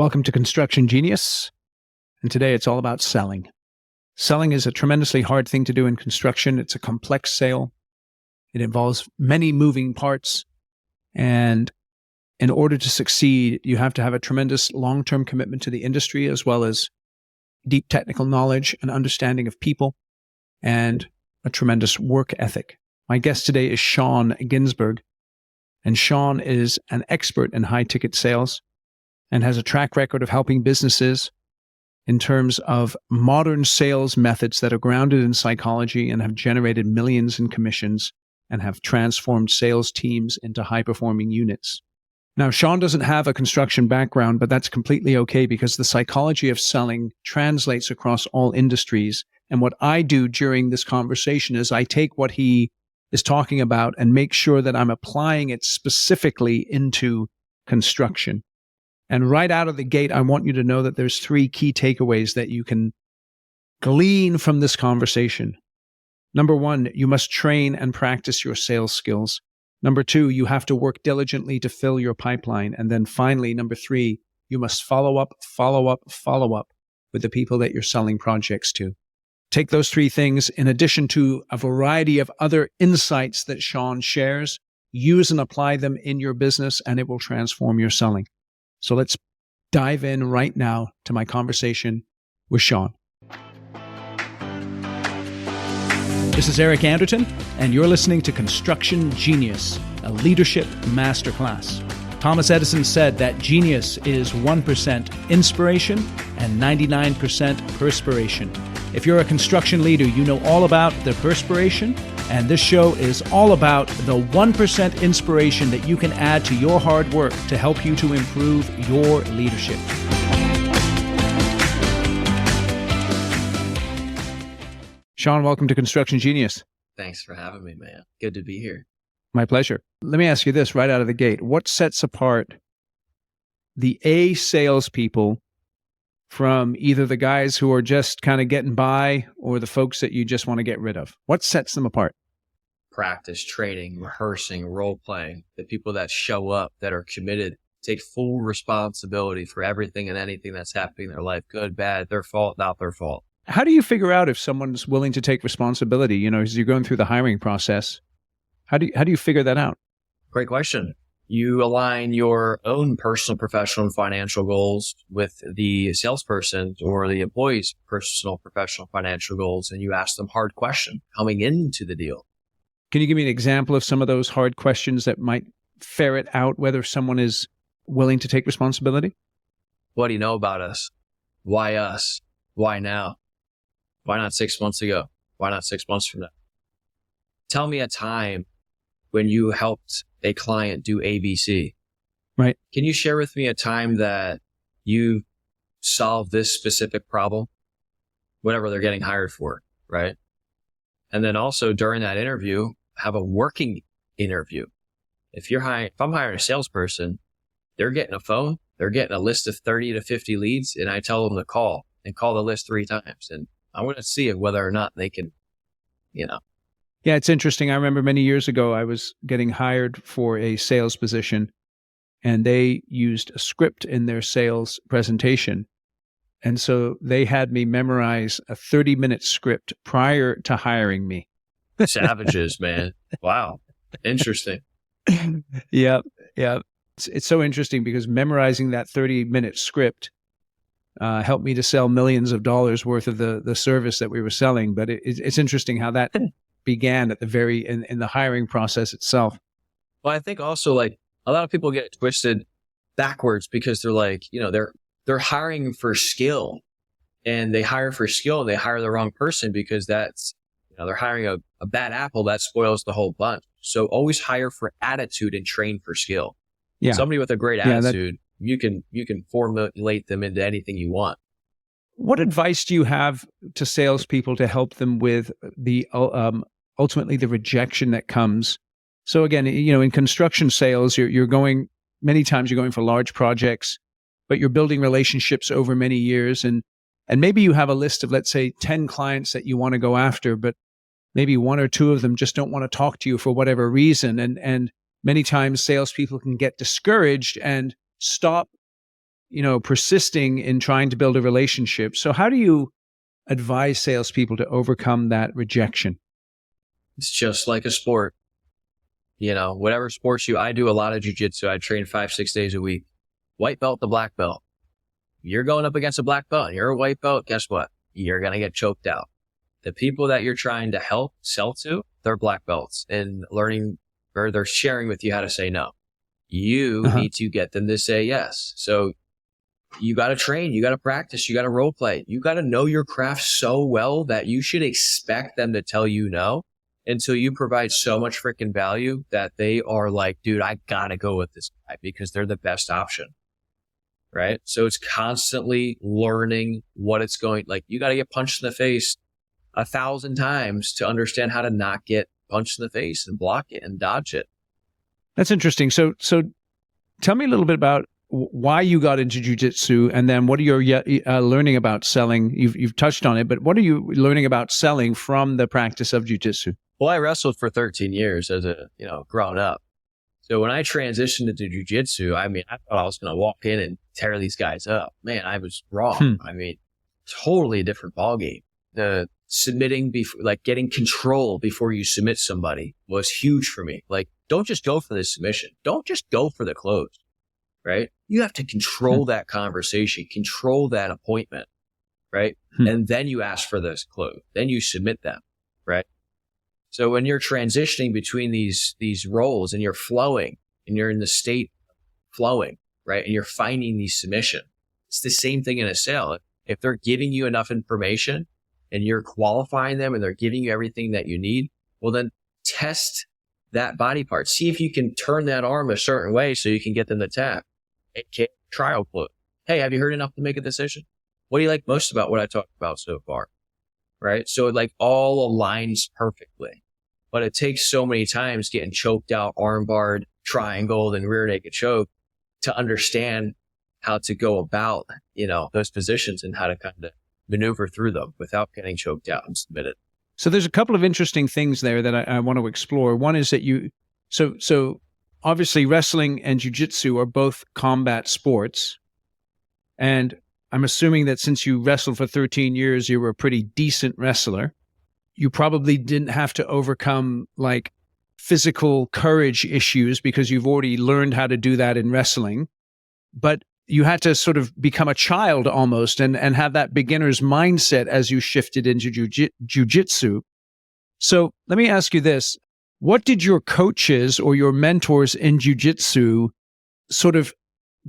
Welcome to Construction Genius, and today it's all about selling. Selling is a tremendously hard thing to do in construction. It's a complex sale. It involves many moving parts, and in order to succeed, you have to have a tremendous long-term commitment to the industry, as well as deep technical knowledge and understanding of people, and a tremendous work ethic. My guest today is Sean Ginsburg, and Sean is an expert in high-ticket sales and has a track record of helping businesses in terms of modern sales methods that are grounded in psychology and have generated millions in commissions and have transformed sales teams into high-performing units. Now, Sean doesn't have a construction background, but that's completely okay because the psychology of selling translates across all industries. And what I do during this conversation is I take what he is talking about and make sure that I'm applying it specifically into construction. And right out of the gate, I want you to know that there's three key takeaways that you can glean from this conversation. Number one, you must train and practice your sales skills. Number two, you have to work diligently to fill your pipeline. And then finally, number three, you must follow up with the people that you're selling projects to. Take those three things in addition to a variety of other insights that Sean shares, use and apply them in your business, and it will transform your selling. So let's dive in right now to my conversation with Sean. This is Eric Anderton, and you're listening to Construction Genius, a leadership masterclass. Thomas Edison said that genius is 1% inspiration and 99% perspiration. If you're a construction leader, you know all about the perspiration, and this show is all about the 1% inspiration that you can add to your hard work to help you to improve your leadership. Sean, welcome to Construction Genius. Thanks for having me, man. Good to be here. My pleasure. Let me ask you this right out of the gate. What sets apart the A salespeople from either the guys who are just kind of getting by or the folks that you just want to get rid of? What sets them apart? Practice, training, rehearsing, role-playing, the people that show up, that are committed, take full responsibility for everything and anything that's happening in their life, good, bad, their fault, not their fault. How do you figure out if someone's willing to take responsibility? You know, as you're going through the hiring process, how do you figure that out? Great question. You align your own personal, professional, and financial goals with the salesperson or the employee's personal, professional, financial goals, and you ask them hard questions coming into the deal. Can you give me an example of some of those hard questions that might ferret out whether someone is willing to take responsibility? What do you know about us? Why us? Why now? Why not 6 months ago? Why not 6 months from now? Tell me a time when you helped a client do ABC. Right. Can you share with me a time that you solved this specific problem? Whatever they're getting hired for, right? And then also during that interview, have a working interview. If I'm hiring a salesperson, they're getting a phone, they're getting a list of 30 to 50 leads, and I tell them to call the list 3 times. And I want to see whether or not they can, Yeah, it's interesting. I remember many years ago, I was getting hired for a sales position, and they used a script in their sales presentation. And so they had me memorize a 30-minute script prior to hiring me. Savages, man. Wow. Interesting. Yeah. It's so interesting because memorizing that 30-minute script helped me to sell millions of dollars worth of the service that we were selling. But it's interesting how that began at the in the hiring process itself. Well, I think also a lot of people get it twisted backwards because they're they're hiring for skill, and they hire for skill and they hire the wrong person because that's, they're hiring a bad apple that spoils the whole bunch. So always hire for attitude and train for skill. Yeah. Somebody with a great attitude, you can formulate them into anything you want. What advice do you have to salespeople to help them with the ultimately the rejection that comes? So again, in construction sales, you're going for large projects, but you're building relationships over many years, and maybe you have a list of, let's say, 10 clients that you want to go after, but maybe 1 or 2 of them just don't want to talk to you for whatever reason, and many times salespeople can get discouraged and stop persisting in trying to build a relationship. So how do you advise salespeople to overcome that rejection? It's just like a sport. Whatever sports I do a lot of jiu-jitsu. I train 5-6 days a week. White belt to black belt. You're going up against a black belt and you're a white belt. Guess what? You're going to get choked out. The people that you're trying to help sell to, they're black belts and learning, or they're sharing with you how to say no. You need to get them to say yes. So you got to train, you got to practice, you got to role play. You got to know your craft so well that you should expect them to tell you no until you provide so much freaking value that they are like, dude, I got to go with this guy because they're the best option. Right? So it's constantly learning what it's going, like you got to get punched in the face 1,000 times to understand how to not get punched in the face and block it and dodge it. That's interesting. So tell me a little bit about why you got into jiu-jitsu, and then what are you learning about selling? You've touched on it, but what are you learning about selling from the practice of jiu-jitsu? Well, I wrestled for 13 years as growing up. So when I transitioned into jiu-jitsu, I thought I was going to walk in and tear these guys up. Man, I was wrong. Totally different ballgame. The submitting, getting control before you submit somebody was huge for me. Like, don't just go for the submission. Don't just go for the close, right? You have to control that conversation, control that appointment, right? And then you ask for this close. Then you submit them, right? So when you're transitioning between these roles and you're flowing and you're in the state flowing, right? And you're finding these submission. It's the same thing in a sale. If they're giving you enough information and you're qualifying them and they're giving you everything that you need, well, then test that body part. See if you can turn that arm a certain way so you can get them to tap. Trial close. Hey, have you heard enough to make a decision? What do you like most about what I talked about so far? Right? So it all aligns perfectly. But it takes so many times getting choked out, armbarred, triangled, and rear naked choke to understand how to go about, those positions and how to kind of maneuver through them without getting choked out and submitted. So there's a couple of interesting things there that I want to explore. One is that so obviously wrestling and jiu-jitsu are both combat sports. And I'm assuming that since you wrestled for 13 years, you were a pretty decent wrestler. You probably didn't have to overcome physical courage issues because you've already learned how to do that in wrestling. But you had to sort of become a child almost and have that beginner's mindset as you shifted into jiu-jitsu. So let me ask you this. What did your coaches or your mentors in jiu-jitsu sort of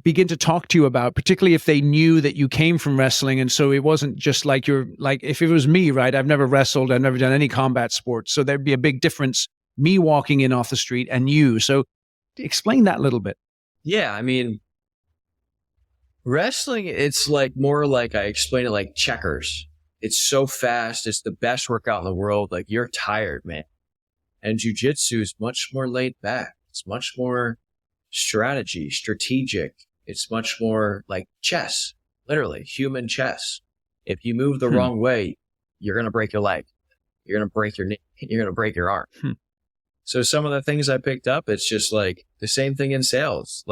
begin to talk to you about, particularly if they knew that you came from wrestling? And so it wasn't just if it was me, right? I've never wrestled. I've never done any combat sports. So there'd be a big difference, me walking in off the street and you. So explain that a little bit. Yeah. Wrestling, it's more like I explain it like checkers. It's so fast. It's the best workout in the world. You're tired, man. And jiu-jitsu is much more laid back. It's much more strategic. It's much more like chess, literally human chess. If you move the wrong way, you're going to break your leg. You're going to break your knee. You're going to break your arm. So some of the things I picked up, it's just the same thing in sales.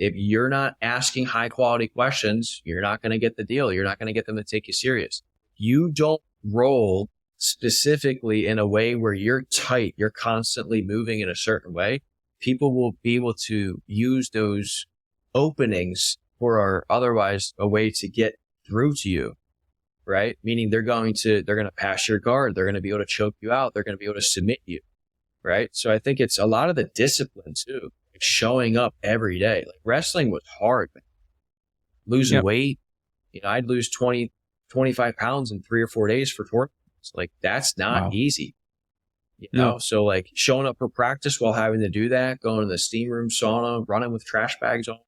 If you're not asking high quality questions, you're not going to get the deal. You're not going to get them to take you serious. You don't roll specifically in a way where you're tight. You're constantly moving in a certain way. People will be able to use those openings for otherwise a way to get through to you, right? Meaning they're going to pass your guard. They're going to be able to choke you out. They're going to be able to submit you, right? So I think it's a lot of the discipline too. Showing up every day. Wrestling was hard, man. Losing weight. I'd lose 20, 25 pounds in 3 or 4 days for tournaments. That's not easy. So showing up for practice while having to do that, going to the steam room, sauna, running with trash bags on.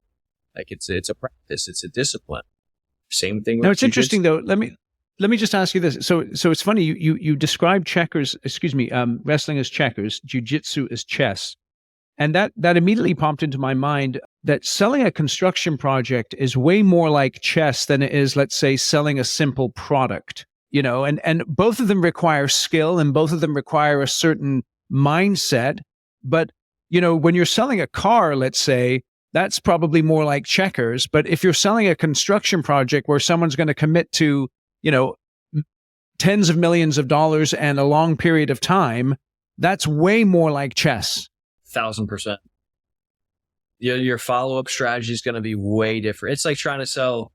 It's a practice. It's a discipline. Same thing with Now it's interesting though. Let me just ask you this. So it's funny, you describe wrestling as checkers, jiu-jitsu as chess. And that immediately popped into my mind that selling a construction project is way more like chess than it is, let's say, selling a simple product, and both of them require skill and both of them require a certain mindset. But, when you're selling a car, let's say, that's probably more like checkers. But if you're selling a construction project where someone's going to commit to, tens of millions of dollars and a long period of time, that's way more like chess. 1,000%. Your follow-up strategy is going to be way different. It's like trying to sell.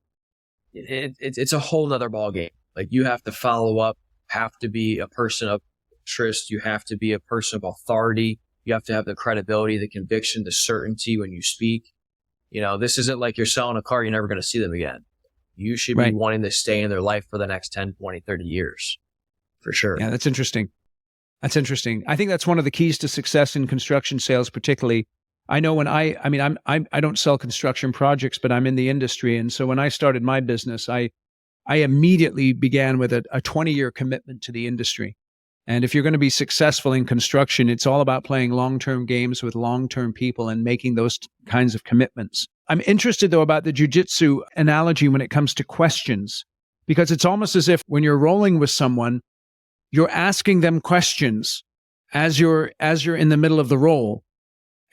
It's a whole nother ballgame. Like, you have to follow up, have to be a person of interest. You have to be a person of authority. You have to have the credibility, the conviction, the certainty when you speak. This isn't like you're selling a car, you're never going to see them again. You should be wanting to stay in their life for the next 10, 20, 30 years. For sure. Yeah, that's interesting. I think that's one of the keys to success in construction sales, particularly. I know when I don't sell construction projects, but I'm in the industry. And so when I started my business, I immediately began with a 20-year commitment to the industry. And if you're going to be successful in construction, it's all about playing long-term games with long-term people and making those kinds of commitments. I'm interested, though, about the jiu-jitsu analogy when it comes to questions, because it's almost as if when you're rolling with someone, you're asking them questions as you're in the middle of the roll.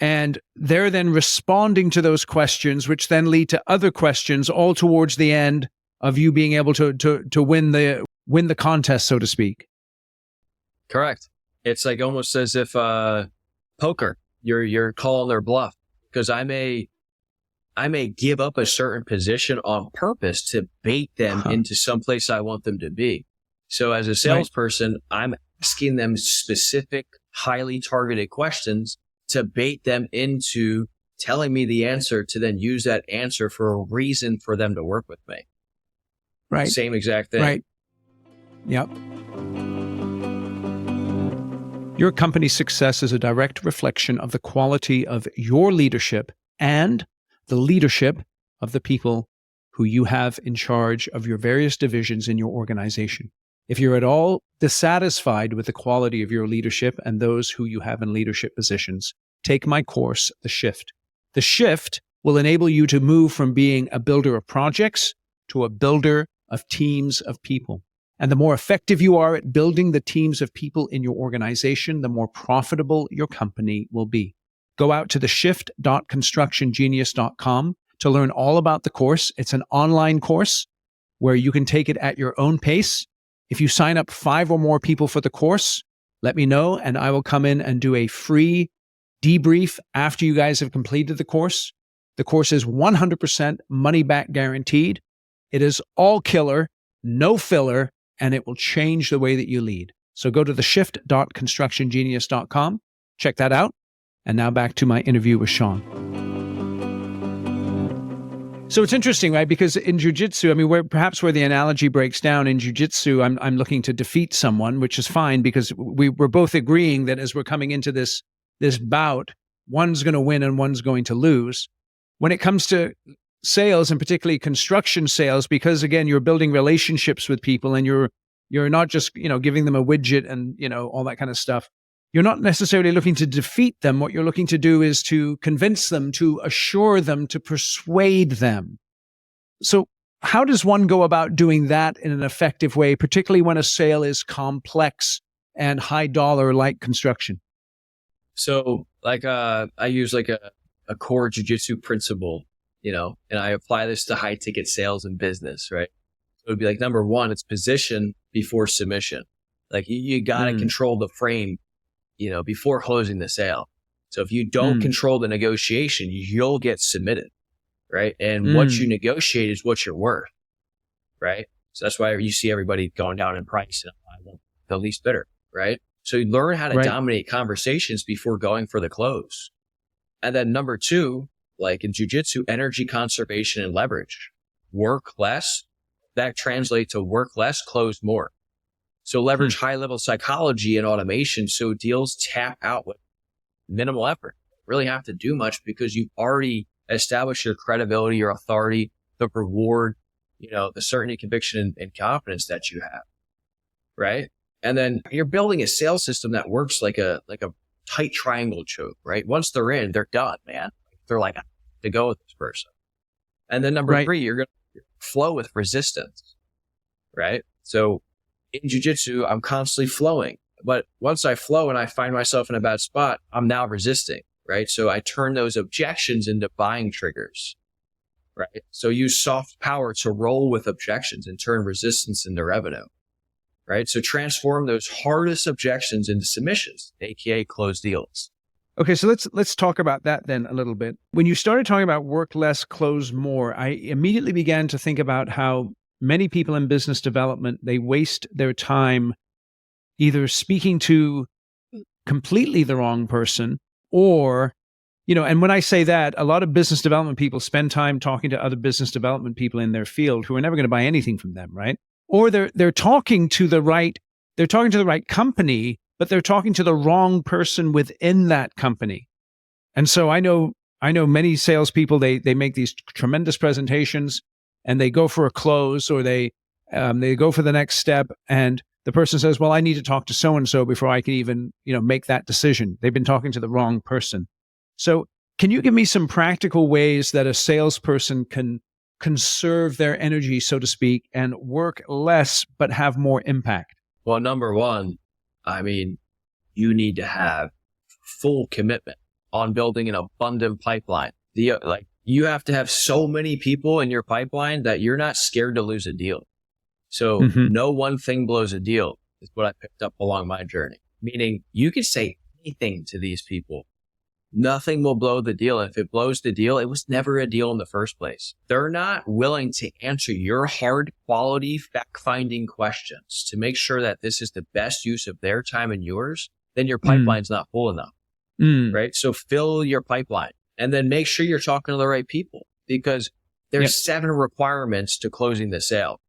And they're then responding to those questions, which then lead to other questions, all towards the end of you being able to win the contest, so to speak. Correct. It's like almost as if poker. You're calling their bluff, because I may give up a certain position on purpose to bait them into some place I want them to be. So as a salesperson, I'm asking them specific, highly targeted questions to bait them into telling me the answer, to then use that answer for a reason for them to work with me. Right. Same exact thing. Right. Yep. Your company's success is a direct reflection of the quality of your leadership and the leadership of the people who you have in charge of your various divisions in your organization. If you're at all dissatisfied with the quality of your leadership and those who you have in leadership positions, take my course, The Shift. The Shift will enable you to move from being a builder of projects to a builder of teams of people. And the more effective you are at building the teams of people in your organization, the more profitable your company will be. Go out to theshift.constructiongenius.com to learn all about the course. It's an online course where you can take it at your own pace. If you sign up 5 or more people for the course, let me know, and I will come in and do a free debrief after you guys have completed the course. The course is 100% money back guaranteed. It is all killer, no filler, and it will change the way that you lead. So go to theshift.constructiongenius.com. Check that out. And now back to my interview with Sean. So it's interesting, right? Because in jiu-jitsu, where the analogy breaks down in jiu-jitsu, I'm looking to defeat someone, which is fine because we're both agreeing that as we're coming into this bout, one's going to win and one's going to lose. When it comes to sales, and particularly construction sales, because again, you're building relationships with people and you're not just, giving them a widget and, all that kind of stuff. You're not necessarily looking to defeat them. What you're looking to do is to convince them, to assure them, to persuade them. So how does one go about doing that in an effective way, particularly when a sale is complex and high dollar like construction? So I use a core jiu-jitsu principle, and I apply this to high ticket sales and business, right? It would be like, number one, it's position before submission. Like you got to control the frame, before closing the sale. So if you don't control the negotiation, you'll get submitted, right? And what you negotiate is what you're worth, right? So that's why you see everybody going down in price and I want the least bidder, right? So you learn how to dominate conversations before going for the close. And then number two, like in jiu-jitsu, energy conservation and leverage. Work less, that translates to work less, close more. So leverage high-level psychology and automation so deals tap out with minimal effort. You really have to do much because you've already established your credibility, your authority, the reward, the certainty, conviction, and confidence that you have, right? And then you're building a sales system that works like a tight triangle choke, right? Once they're in, they're done, man. They're like, to go with this person. And then number three, you're going to flow with resistance, right? So in jiu-jitsu, I'm constantly flowing. But once I flow and I find myself in a bad spot, I'm now resisting. right? So I turn those objections into buying triggers, right? So use soft power to roll with objections and turn resistance into revenue, right? So transform those hardest objections into submissions, aka closed deals. Okay, so let's talk about that then a little bit. When you started talking about work less, close more, I immediately began to think about how many people in business development, they waste their time either speaking to completely the wrong person or, and when I say that, a lot of business development people spend time talking to other business development people in their field who are never going to buy anything from them, right? Or they're talking to the right company, but they're talking to the wrong person within that company. And so I know many salespeople, they make these tremendous presentations and they go for a close or they go for the next step. And the person says, well, I need to talk to so-and-so before I can even, make that decision. They've been talking to the wrong person. So can you give me some practical ways that a salesperson can conserve their energy, so to speak, and work less, but have more impact? Well, number one, you need to have full commitment on building an abundant pipeline. You have to have so many people in your pipeline that you're not scared to lose a deal. So no one thing blows a deal is what I picked up along my journey. Meaning you could say anything to these people. Nothing will blow the deal. If it blows the deal, it was never a deal in the first place. They're not willing to answer your hard quality fact-finding questions to make sure that this is the best use of their time and yours, then your pipeline's not full enough, right? So fill your pipeline and then make sure you're talking to the right people because there's 7 requirements to closing the sale.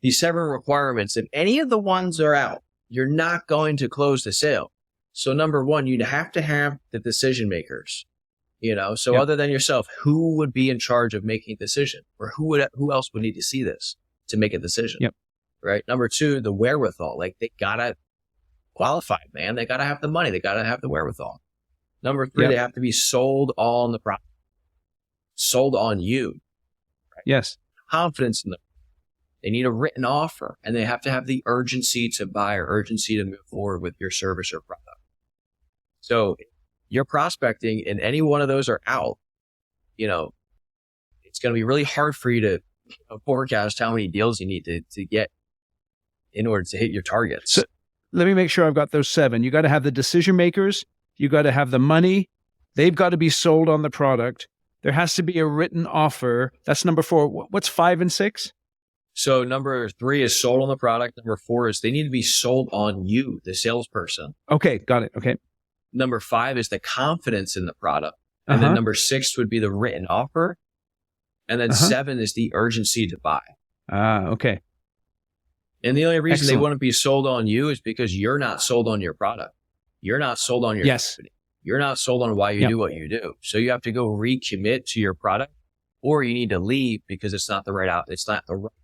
These 7 requirements, if any of the ones are out, you're not going to close the sale. So number one, you'd have to have the decision makers, other than yourself, who would be in charge of making a decision or who else would need to see this to make a decision? Right. Number 2, the wherewithal, they gotta qualify, man. They gotta have the money. They gotta have the wherewithal. Number 3, they have to be sold on the product, sold on you. Right? Yes. Confidence in them. They need a written offer and they have to have the urgency to buy or urgency to move forward with your service or product. So you're prospecting and any one of those are out, it's going to be really hard for you to forecast how many deals you need to get in order to hit your targets. So let me make sure I've got those 7. You got to have the decision makers. You got to have the money. They've got to be sold on the product. There has to be a written offer. That's number 4. What's 5 and 6? So number 3 is sold on the product. Number 4 is they need to be sold on you, the salesperson. Okay. Got it. Okay. Number 5 is the confidence in the product. And then number 6 would be the written offer. And then 7 is the urgency to buy. Okay. And the only reason they wouldn't be sold on you is because you're not sold on your product. You're not sold on your company. You're not sold on why you do what you do. So you have to go recommit to your product or you need to leave because it's not the right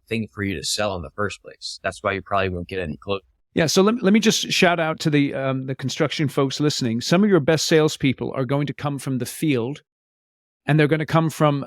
thing for you to sell in the first place. That's why you probably won't get any close. Yeah, so let me just shout out to the construction folks listening. Some of your best salespeople are going to come from the field, and they're going to come from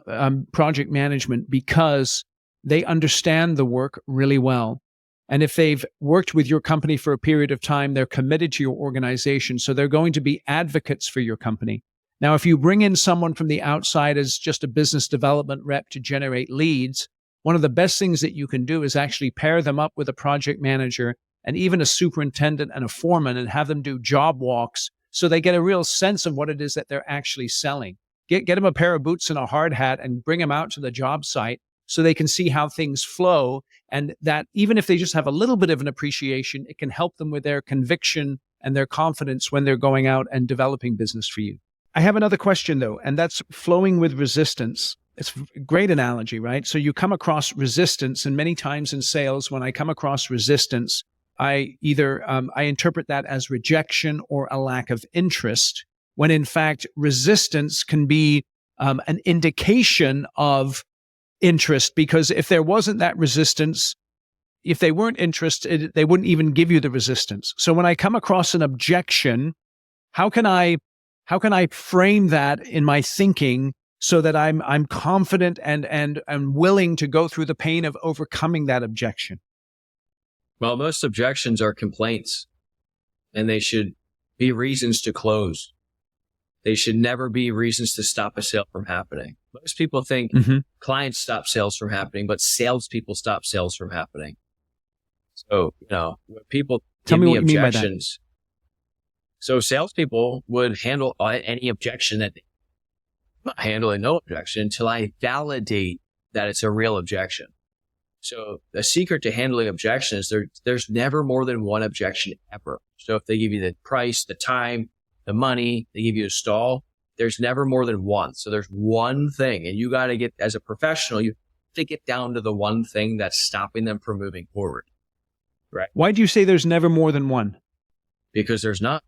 project management because they understand the work really well. And if they've worked with your company for a period of time, they're committed to your organization, so they're going to be advocates for your company. Now, if you bring in someone from the outside as just a business development rep to generate leads, one of the best things that you can do is actually pair them up with a project manager and even a superintendent and a foreman and have them do job walks so they get a real sense of what it is that they're actually selling. Get them a pair of boots and a hard hat and bring them out to the job site so they can see how things flow. And that even if they just have a little bit of an appreciation, it can help them with their conviction and their confidence when they're going out and developing business for you. I have another question though, and that's flowing with resistance. It's a great analogy, right? So you come across resistance, and many times in sales, when I come across resistance, I interpret that as rejection or a lack of interest, when in fact resistance can be an indication of interest, because if there wasn't that resistance, if they weren't interested, they wouldn't even give you the resistance. So when I come across an objection, how can I frame that in my thinking so that I'm confident and willing to go through the pain of overcoming that objection? Well, most objections are complaints, and they should be reasons to close. They should never be reasons to stop a sale from happening. Most people think clients stop sales from happening, but salespeople stop sales from happening. So, when people Tell give me me what you mean by that. objections, so salespeople would handle any objection that I'm not handling no objection until I validate that it's a real objection. So the secret to handling objections, there's never more than one objection ever. So if they give you the price, the time, the money, they give you a stall, there's never more than one. So there's one thing, and you got to get, as a professional, you have to get down to the one thing that's stopping them from moving forward. Right? Why do you say there's never more than one? Because there's not.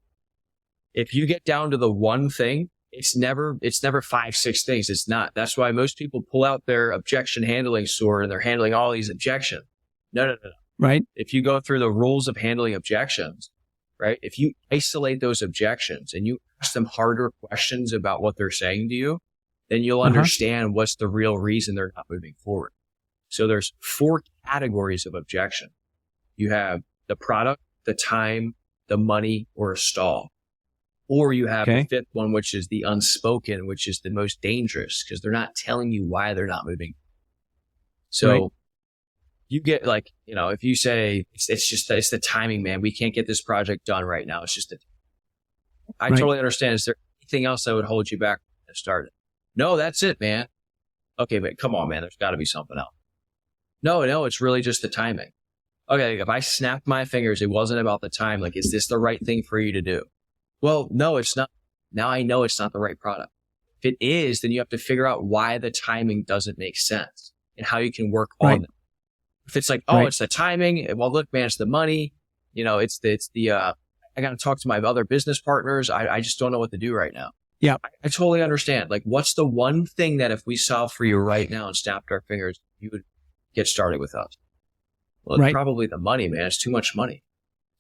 If you get down to the one thing, it's never 5, 6 things. It's not. That's why most people pull out their objection handling sword and they're handling all these objections. No. Right. If you go through the rules of handling objections, right? If you isolate those objections and you ask them harder questions about what they're saying to you, then you'll understand what's the real reason they're not moving forward. So there's 4 categories of objection. You have the product, the time, the money, or a stall. Or you have the 5th one, which is the unspoken, which is the most dangerous because they're not telling you why they're not moving. So you get if you say it's the timing, man, we can't get this project done right now. It's just I totally understand. Is there anything else that would hold you back to start it? No, that's it, man. Okay, but come on, man, there's got to be something else. No, it's really just the timing. Okay, if I snapped my fingers, it wasn't about the time. Is this the right thing for you to do? Well, no, it's not. Now I know it's not the right product. If it is, then you have to figure out why the timing doesn't make sense and how you can work on it. If it's it's the timing. Well, look, man, it's the money. It's the I got to talk to my other business partners. I just don't know what to do right now. Yeah. I totally understand. What's the one thing that if we solve for you right now and snapped our fingers, you would get started with us? Well, it's probably the money, man. It's too much money.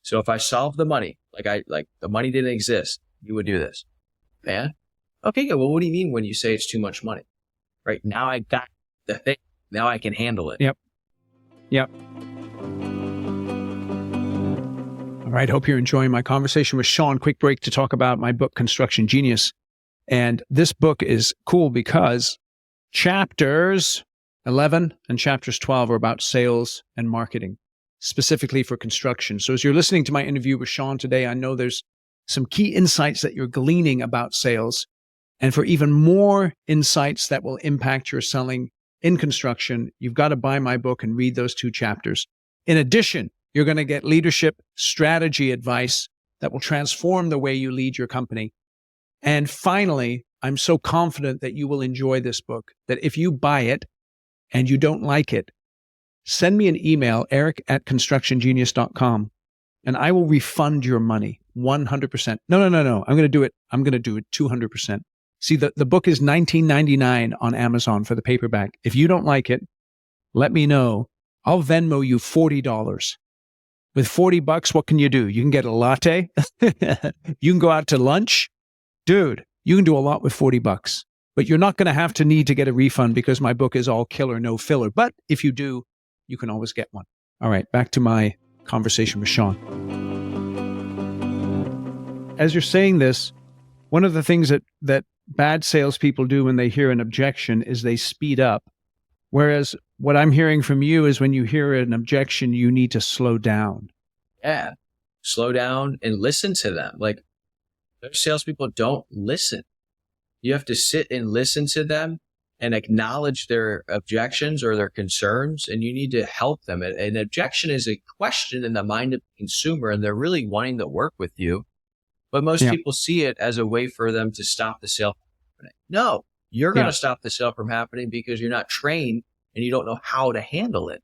So if I solve the money, the money didn't exist, you would do this. Man. Okay, good. Well, what do you mean when you say it's too much money? Right now I got the thing. Now I can handle it. Yep. All right. Hope you're enjoying my conversation with Sean. Quick break to talk about my book, Construction Genius. And this book is cool because chapters 11 and chapters 12 are about sales and marketing, specifically for construction. So as you're listening to my interview with Sean today, I know there's some key insights that you're gleaning about sales. And for even more insights that will impact your selling in construction, you've got to buy my book and read those 2 chapters. In addition, you're going to get leadership strategy advice that will transform the way you lead your company. And finally, I'm so confident that you will enjoy this book, that if you buy it and you don't like it, send me an email, eric@constructiongenius.com, and I will refund your money 100%. No. I'm going to do it. I'm going to do it 200%. See, the book is $19.99 on Amazon for the paperback. If you don't like it, let me know. I'll Venmo you $40. With $40, what can you do? You can get a latte. You can go out to lunch. Dude, you can do a lot with $40. But you're not going to need to get a refund because my book is all killer, no filler. But if you do, you can always get one. All right, back to my conversation with Sean. As you're saying this, one of the things that bad salespeople do when they hear an objection is they speed up. Whereas what I'm hearing from you is when you hear an objection, you need to slow down. Yeah. Slow down and listen to them. Those salespeople don't listen. You have to sit and listen to them and acknowledge their objections or their concerns, and you need to help them. An objection is a question in the mind of the consumer, and they're really wanting to work with you. But most people see it as a way for them to stop the sale from happening. No, you're going to stop the sale from happening because you're not trained and you don't know how to handle it.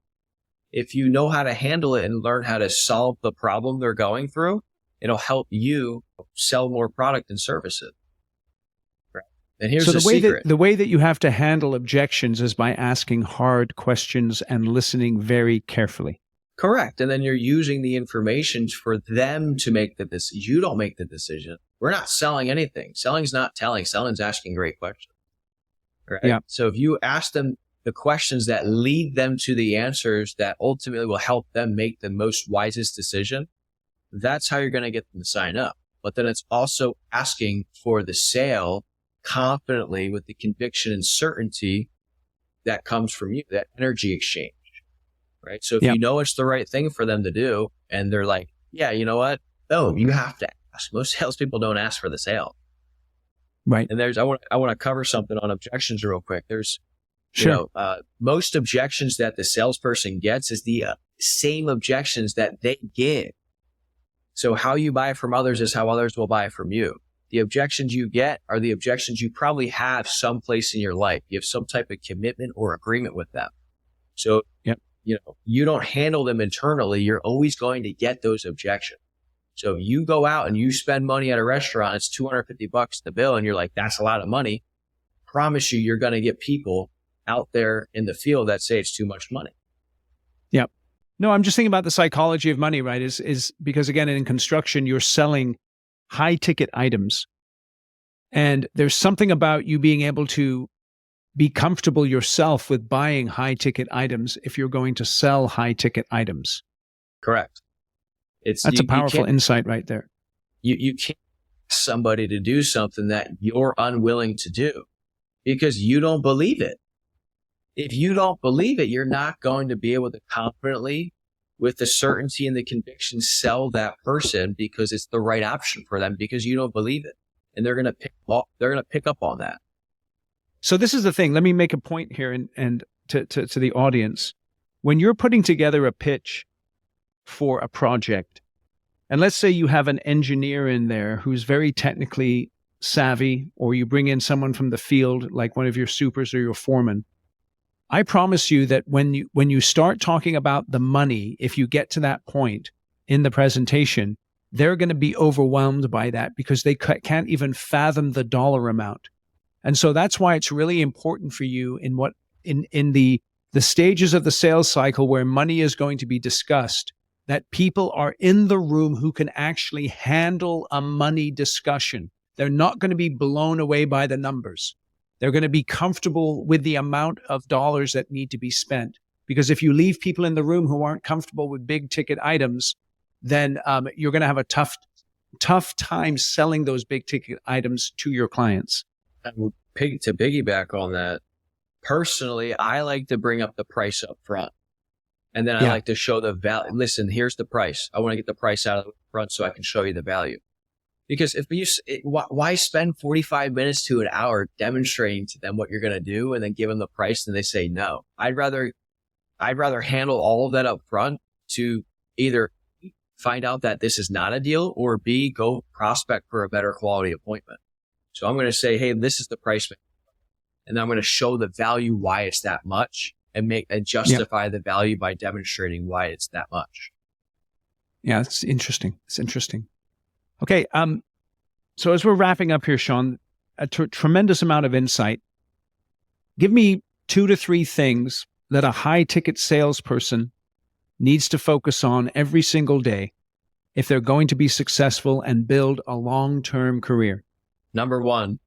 If you know how to handle it and learn how to solve the problem they're going through, it'll help you sell more product and services. Right. And here's the secret. The way that you have to handle objections is by asking hard questions and listening very carefully. Correct. And then you're using the information for them to make the decision. You don't make the decision. We're not selling anything. Selling's not telling. Selling's asking great questions. Right. Yeah. So if you ask them the questions that lead them to the answers that ultimately will help them make the most wisest decision, that's how you're going to get them to sign up. but then it's also asking for the sale confidently with the conviction and certainty that comes from you, that energy exchange, right? So if you know it's the right thing for them to do and they're like, yeah, you know what? No, you have to ask. Most salespeople don't ask for the sale. Right. And I want to cover something on objections real quick. There's, most objections that the salesperson gets is the same objections that they give. So how you buy from others is how others will buy from you. The objections you get are the objections you probably have someplace in your life. You have some type of commitment or agreement with them. So, you don't handle them internally. You're always going to get those objections. So if you go out and you spend money at a restaurant, it's $250 the bill, and you're like, that's a lot of money. Promise you're going to get people out there in the field that say it's too much money. Yeah. No, I'm just thinking about the psychology of money, right? Is because again, in construction, you're selling high ticket items. And there's something about you being able to be comfortable yourself with buying high ticket items if you're going to sell high ticket items. Correct. That's a powerful insight right there. You can't ask somebody to do something that you're unwilling to do because you don't believe it. If you don't believe it, you're not going to be able to confidently, with the certainty and the conviction, sell that person because it's the right option for them because you don't believe it. And they're going to pick up on that. So this is the thing. Let me make a point here and to the audience. When you're putting together a pitch for a project, and let's say you have an engineer in there who's very technically savvy, or you bring in someone from the field, like one of your supers or your foreman, I promise you that when you start talking about the money, if you get to that point in the presentation, they're going to be overwhelmed by that because they can't even fathom the dollar amount. And so that's why it's really important for you in the stages of the sales cycle where money is going to be discussed, that people are in the room who can actually handle a money discussion. They're not going to be blown away by the numbers. They're going to be comfortable with the amount of dollars that need to be spent. Because if you leave people in the room who aren't comfortable with big ticket items, then you're going to have a tough time selling those big ticket items to your clients. And to piggyback on that, personally, I like to bring up the price up front. And then I like to show the value. Listen, here's the price. I want to get the price out of the front so I can show you the value. Because why spend 45 minutes to an hour demonstrating to them what you're going to do and then give them the price and they say no? I'd rather handle all of that up front to either find out that this is not a deal or B, go prospect for a better quality appointment. So I'm going to say, hey, this is the price. And then I'm going to show the value why it's that much and justify the value by demonstrating why it's that much. Yeah, it's interesting. Okay. So as we're wrapping up here, Sean, a tremendous amount of insight. Give me 2 to 3 things that a high ticket salesperson needs to focus on every single day if they're going to be successful and build a long-term career. Number 1,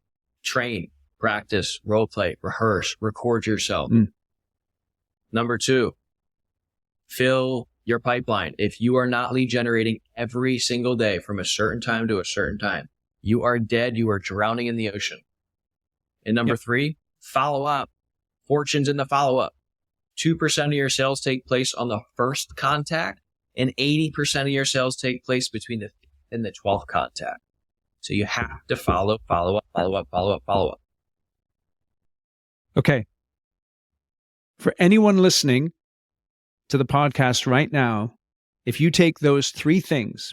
train, practice, role play, rehearse, record yourself. Number 2, fill your pipeline. If you are not lead generating every single day from a certain time to a certain time, you are dead. You are drowning in the ocean. And number 3, follow up. Fortunes in the follow up. 2% of your sales take place on the first contact, and 80% of your sales take place between the 5th and the 12th contact. So you have to follow up. Okay. For anyone listening to the podcast right now, if you take those 3 things,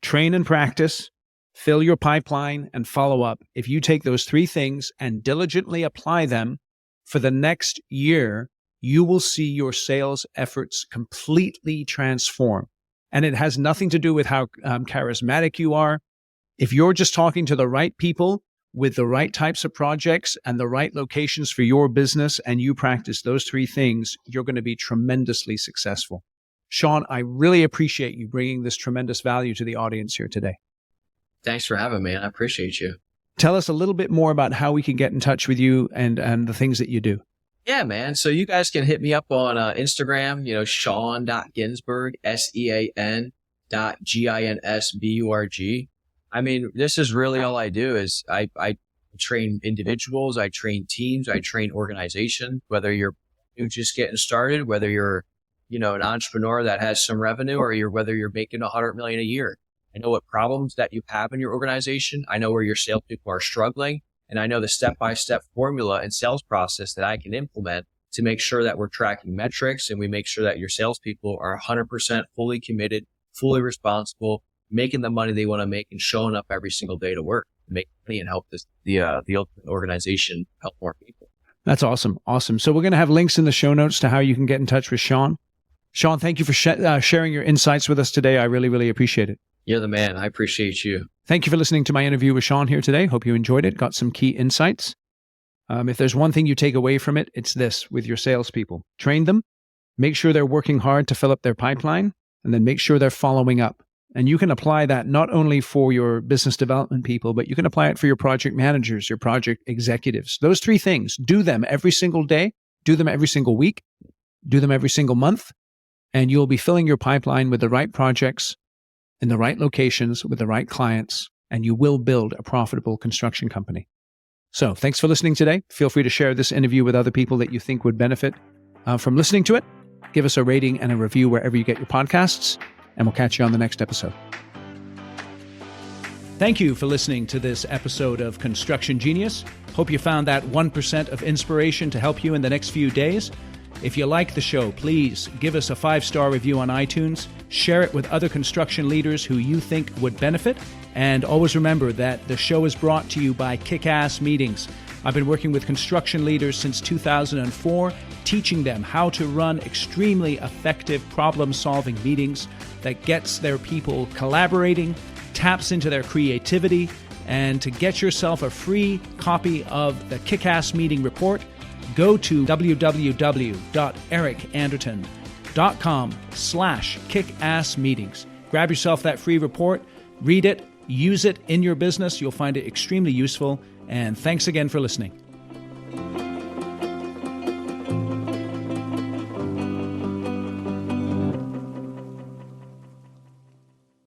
train and practice, fill your pipeline, and follow up, if you take those 3 things and diligently apply them for the next year, you will see your sales efforts completely transform. And it has nothing to do with how charismatic you are. If you're just talking to the right people with the right types of projects and the right locations for your business, and you practice those 3 things, you're going to be tremendously successful. Sean, I really appreciate you bringing this tremendous value to the audience here today. Thanks for having me. I appreciate you. Tell us a little bit more about how we can get in touch with you and the things that you do. Yeah, man. So you guys can hit me up on Instagram, Sean.Ginsburg, SEAN.GINSBURG. I mean, this is really all I do is I train individuals, I train teams, I train organizations, whether you're just getting started, whether you're, an entrepreneur that has some revenue or whether you're making 100 million a year. I know what problems that you have in your organization. I know where your salespeople are struggling, and I know the step-by-step formula and sales process that I can implement to make sure that we're tracking metrics and we make sure that your salespeople are 100% fully committed, fully responsible, making the money they want to make and showing up every single day to work, make money and help the ultimate organization help more people. That's awesome. Awesome. So we're going to have links in the show notes to how you can get in touch with Sean. Sean, thank you for sharing your insights with us today. I really, really appreciate it. You're the man. I appreciate you. Thank you for listening to my interview with Sean here today. Hope you enjoyed it. Got some key insights. If there's one thing you take away from it, it's this: with your salespeople. Train them, make sure they're working hard to fill up their pipeline, and then make sure they're following up. And you can apply that not only for your business development people, but you can apply it for your project managers, your project executives. Those three things, do them every single day, do them every single week, do them every single month, and you'll be filling your pipeline with the right projects in the right locations with the right clients, and you will build a profitable construction company. So thanks for listening today. Feel free to share this interview with other people that you think would benefit from listening to it. Give us a rating and a review wherever you get your podcasts, and we'll catch you on the next episode. Thank you for listening to this episode of Construction Genius. Hope you found that 1% of inspiration to help you in the next few days. If you like the show, please give us a 5-star review on iTunes, share it with other construction leaders who you think would benefit, and always remember that the show is brought to you by Kick-Ass Meetings. I've been working with construction leaders since 2004, teaching them how to run extremely effective problem-solving meetings that gets their people collaborating, taps into their creativity, and to get yourself a free copy of the Kick-Ass Meeting Report, go to www.ericanderton.com/kickassmeetings. Grab yourself that free report, read it, use it in your business. You'll find it extremely useful. And thanks again for listening.